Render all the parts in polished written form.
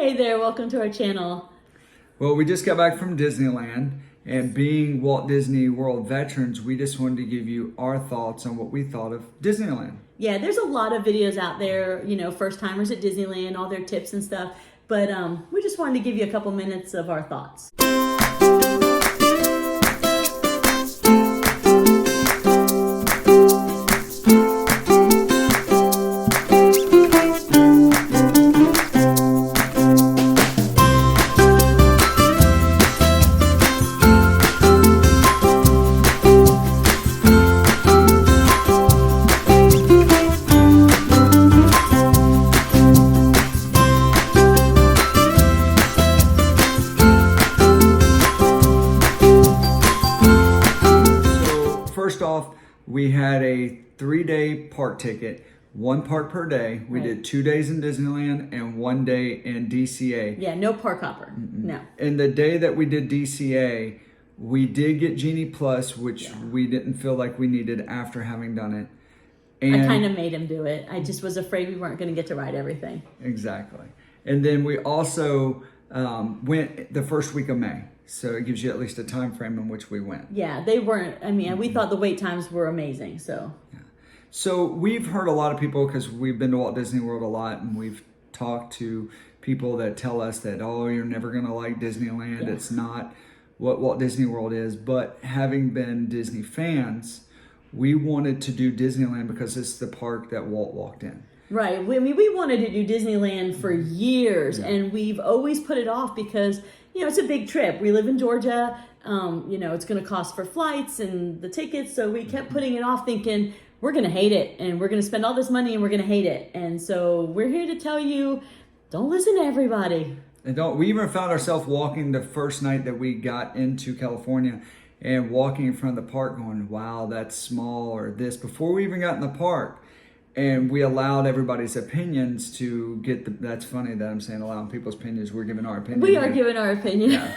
Hey there, welcome to our channel. Well, we just got back from Disneyland, and being Walt Disney World veterans, we just wanted to give you our thoughts on what we thought of Disneyland. Yeah, there's a lot of videos out there, you know, first timers at Disneyland, all their tips and stuff, but we just wanted to give you a couple minutes of our thoughts. First off, we had a 3-day park ticket, 1 park per day. We did 2 days in Disneyland and 1 day in DCA. Yeah, no park hopper, no. And the day that we did DCA, we did get Genie Plus, which we didn't feel like we needed after having done it. And I kind of made him do it. I just was afraid we weren't going to get to ride everything. Exactly. And then we also went the first week of May. So it gives you at least a time frame in which we went. Yeah, they weren't, I mean, we thought the wait times were amazing, so. Yeah. So we've heard a lot of people, because we've been to Walt Disney World a lot, and we've talked to people that tell us that, oh, you're never going to like Disneyland. Yeah. It's not what Walt Disney World is. But having been Disney fans, we wanted to do Disneyland because it's the park that Walt walked in. Right. I mean, we wanted to do Disneyland for years, and we've always put it off because, you know, it's a big trip. We live in Georgia. You know, it's going to cost for flights and the tickets. So we kept putting it off thinking, we're going to hate it, and we're going to spend all this money, and we're going to hate it. And so we're here to tell you, don't listen to everybody. And we even found ourselves walking the first night that we got into California and walking in front of the park going, wow, that's small, or this, before we even got in the park. And we allowed everybody's opinions to get that's funny that I'm saying allowing people's opinions. We're giving our opinion. We are giving our opinion. Yeah.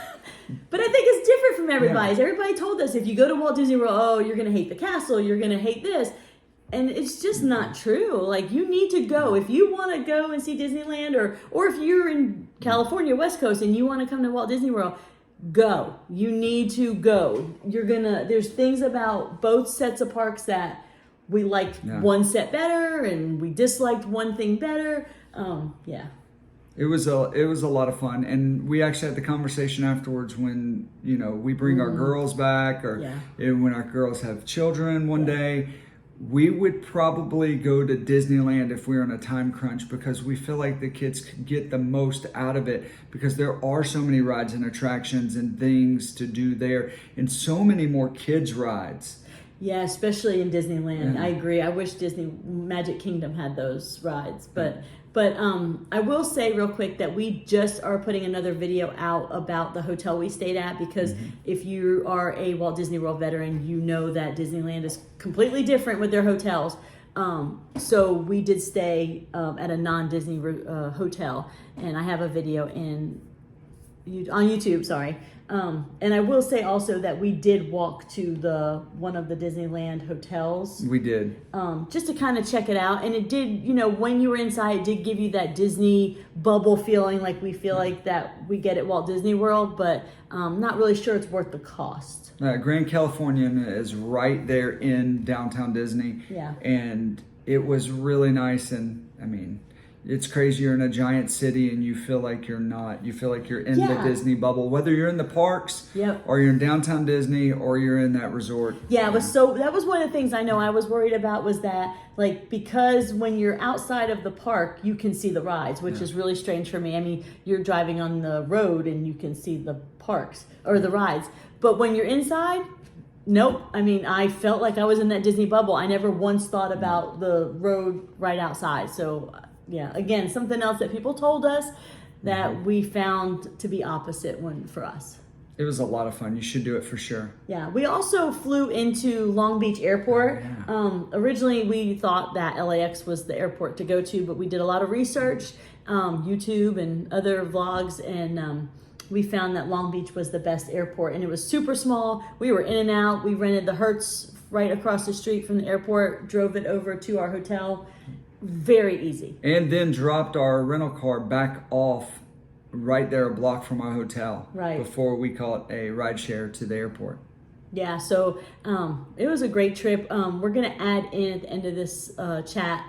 But I think it's different from everybody's. Yeah. Everybody told us, if you go to Walt Disney World, oh, you're going to hate the castle, you're going to hate this. And it's just not true. Like, you need to go. If you want to go and see Disneyland, or if you're in California, West Coast, and you want to come to Walt Disney World, go. You need to go. There's things about both sets of parks that we liked one set better, and we disliked one thing better. Yeah. It was a lot of fun, and we actually had the conversation afterwards when, you know, we bring our girls back, or when our girls have children one day. We would probably go to Disneyland if we were in a time crunch, because we feel like the kids could get the most out of it, because there are so many rides and attractions and things to do there, and so many more kids rides. Yeah, especially in Disneyland. I agree. I wish Disney Magic Kingdom had those rides. But I will say real quick that we just are putting another video out about the hotel we stayed at, because if you are a Walt Disney World veteran, you know that Disneyland is completely different with their hotels. So we did stay at a non-Disney hotel, and I have a video on YouTube, sorry. And I will say also that we did walk to one of the Disneyland hotels. We did. Just to kind of check it out. And it did, you know, when you were inside, it did give you that Disney bubble feeling like we feel like that we get at Walt Disney World, but not really sure it's worth the cost. Grand Californian is right there in downtown Disney. Yeah. And it was really nice, and I mean, it's crazy. You're in a giant city and you feel like you're not. You feel like you're in the Disney bubble, whether you're in the parks or you're in downtown Disney or you're in that resort. Yeah, that was one of the things I know I was worried about, was that, like, because when you're outside of the park, you can see the rides, which is really strange for me. I mean, you're driving on the road and you can see the parks or the rides. But when you're inside, nope. I mean, I felt like I was in that Disney bubble. I never once thought about the road right outside. So yeah, again, something else that people told us that we found to be opposite for us. It was a lot of fun. You should do it for sure. Yeah, we also flew into Long Beach Airport. Originally, we thought that LAX was the airport to go to, but we did a lot of research, YouTube and other vlogs, and we found that Long Beach was the best airport, and it was super small. We were in and out. We rented the Hertz right across the street from the airport, drove it over to our hotel. Very easy. And then dropped our rental car back off right there a block from our hotel. Right. Before we call it a ride share to the airport. Yeah, so it was a great trip. We're going to add in at the end of this chat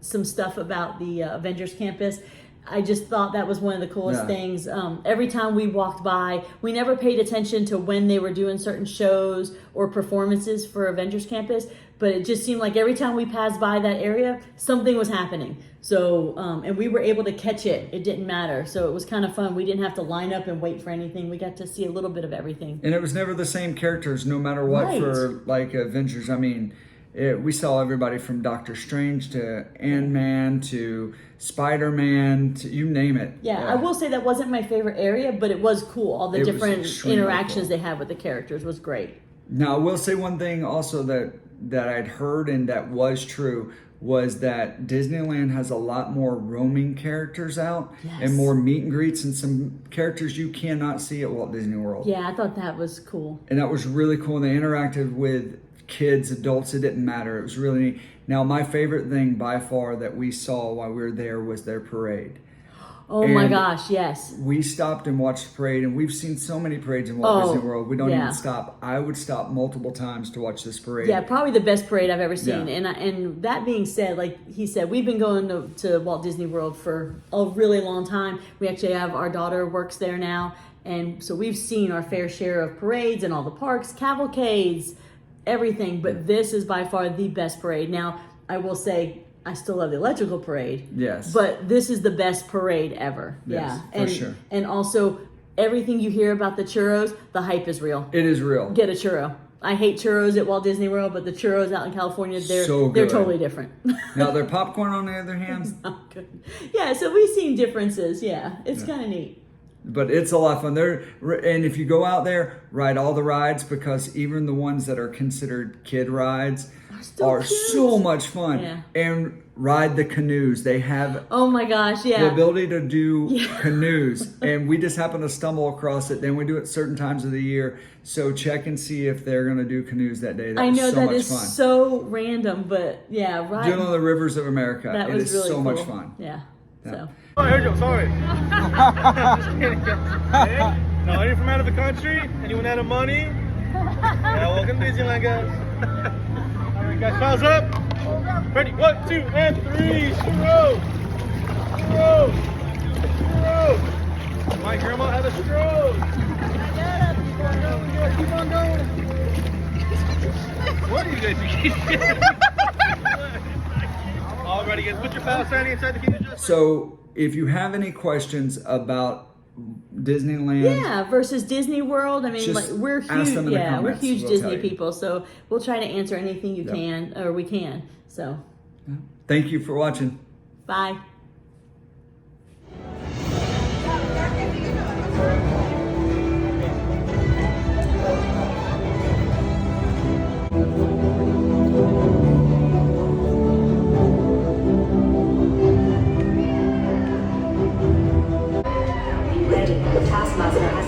some stuff about the Avengers Campus. I just thought that was one of the coolest things. Every time we walked by, we never paid attention to when they were doing certain shows or performances for Avengers Campus, but it just seemed like every time we passed by that area, something was happening. So, and we were able to catch it. It didn't matter. So it was kind of fun. We didn't have to line up and wait for anything. We got to see a little bit of everything. And it was never the same characters, no matter what, for like Avengers. I mean, we saw everybody from Doctor Strange to Ant-Man to Spider-Man to you name it. Yeah, I will say that wasn't my favorite area, but it was cool. All the different interactions they had with the characters was great. Now, I will say one thing also that I'd heard and that was true was that Disneyland has a lot more roaming characters out and more meet and greets and some characters you cannot see at Walt Disney World. Yeah, I thought that was cool. And that was really cool. And they interacted with kids, adults, it didn't matter. It was really neat. Now, my favorite thing by far that we saw while we were there was their parade. Oh my gosh, yes. We stopped and watched the parade, and we've seen so many parades in Walt Disney World. We don't even stop. I would stop multiple times to watch this parade. Yeah, probably the best parade I've ever seen. Yeah. And that being said, like he said, we've been going to Walt Disney World for a really long time. We actually have our daughter works there now, and so we've seen our fair share of parades and all the parks, cavalcades, everything. But this is by far the best parade. Now, I will say, I still love the electrical parade. Yes. But this is the best parade ever. Yes, yeah. For sure. And also, everything you hear about the churros, the hype is real. It is real. Get a churro. I hate churros at Walt Disney World, but the churros out in California, they're totally different. Now, their popcorn, on the other hand, it's not good. Yeah, so we've seen differences. Yeah, it's kind of neat. But it's a lot of fun there. And if you go out there, ride all the rides, because even the ones that are considered kid rides are so much fun. Yeah. And ride the canoes. They have oh my gosh, yeah, the ability to do canoes. And we just happen to stumble across it. Then we do it certain times of the year. So check and see if they're going to do canoes that day. I know that is so random, random, but yeah, right. Doing on the rivers of America. That was really so cool. Much fun. Yeah. So. Oh, I heard you. Sorry. Just kidding. Hey, now, are you from out of the country? Anyone out of money? Yeah, welcome to Disneyland, guys. All right, guys, paws up. Ready? 1, 2, and 3. Stroke. Stroke. Stroke. My grandma had a stroke. Keep on going. What are you guys doing? Alrighty, guys, put your pal standing inside the key. So, if you have any questions about Disneyland, versus Disney World, I mean, like, we're huge. Yeah, we're huge Disney people, so we'll try to answer anything you can, or we can. So, thank you for watching. Bye.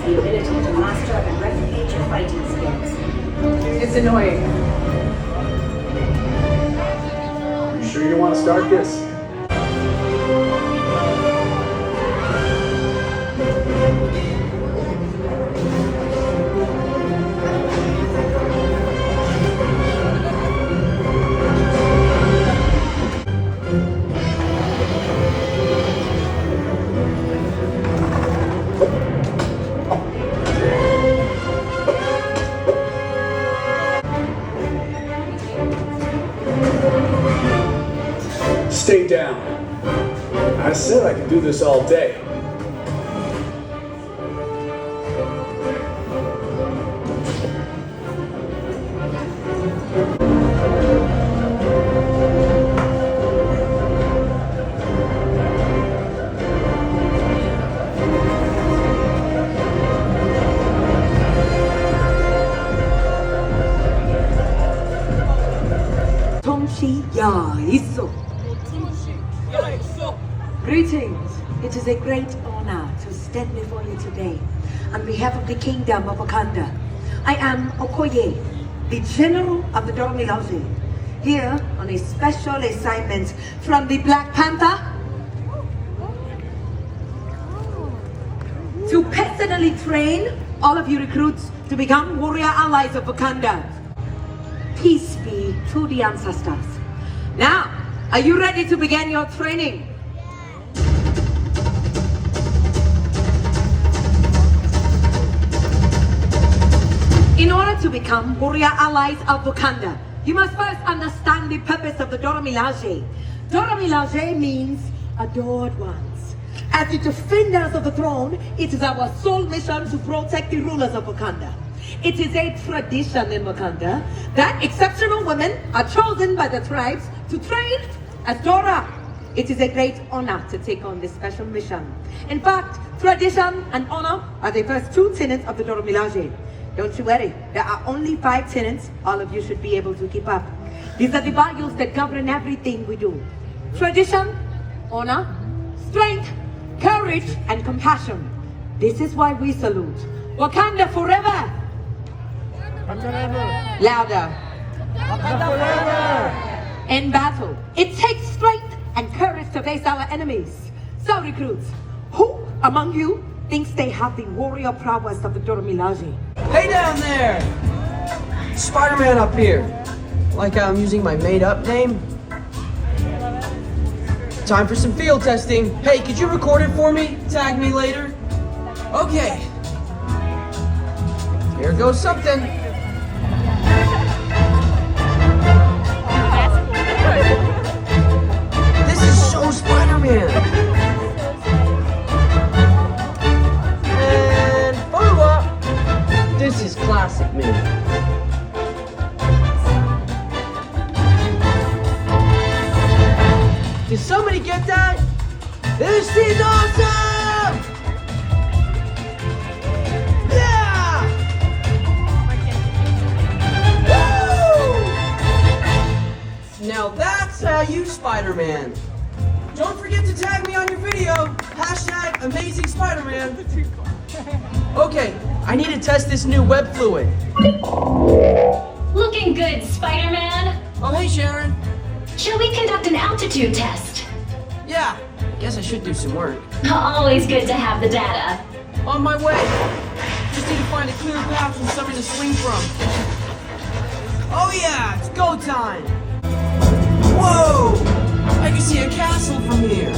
The ability to master and replicate your fighting skills. It's annoying. You sure you want to start this? Stay down. I said I could do this all day. Greetings. It is a great honor to stand before you today on behalf of the Kingdom of Wakanda. I am Okoye, the General of the Dormilozi, here on a special assignment from the Black Panther. to personally train all of you recruits to become warrior allies of Wakanda. Peace be to the ancestors. Now, are you ready to begin your training? In order to become warrior allies of Wakanda, you must first understand the purpose of the Dora Milaje. Dora Milaje means adored ones. As the defenders of the throne, it is our sole mission to protect the rulers of Wakanda. It is a tradition in Wakanda that exceptional women are chosen by the tribes to train as Dora. It is a great honor to take on this special mission. In fact, tradition and honor are the first two tenets of the Dora Milaje. Don't you worry, there are only 5 tenets all of you should be able to keep up. These are the values that govern everything we do. Tradition, honor, strength, courage, and compassion. This is why we salute Wakanda forever! Louder. Wakanda forever! In battle, it takes strength and courage to face our enemies. So recruits, who among you thinks they have the warrior prowess of the Dora Milaje? Hey down there! Spider-Man up here. Like I'm using my made-up name? Time for some field testing. Hey, could you record it for me? Tag me later? Okay. Here goes something. This is so Spider-Man. And photo op. This is classic me. Did somebody get that? This is awesome! Yeah! Woo! Now that's how you Spider-Man. Don't forget to tag me on your video. Hashtag Amazing Spider-Man. Okay, I need to test this new web fluid. Looking good, Spider-Man. Oh, hey, Sharon. Shall we conduct an altitude test? Yeah, I guess I should do some work. Always good to have the data. On my way. Just need to find a clear path for something to swing from. Oh yeah, it's go time. Whoa! I can see a castle from here.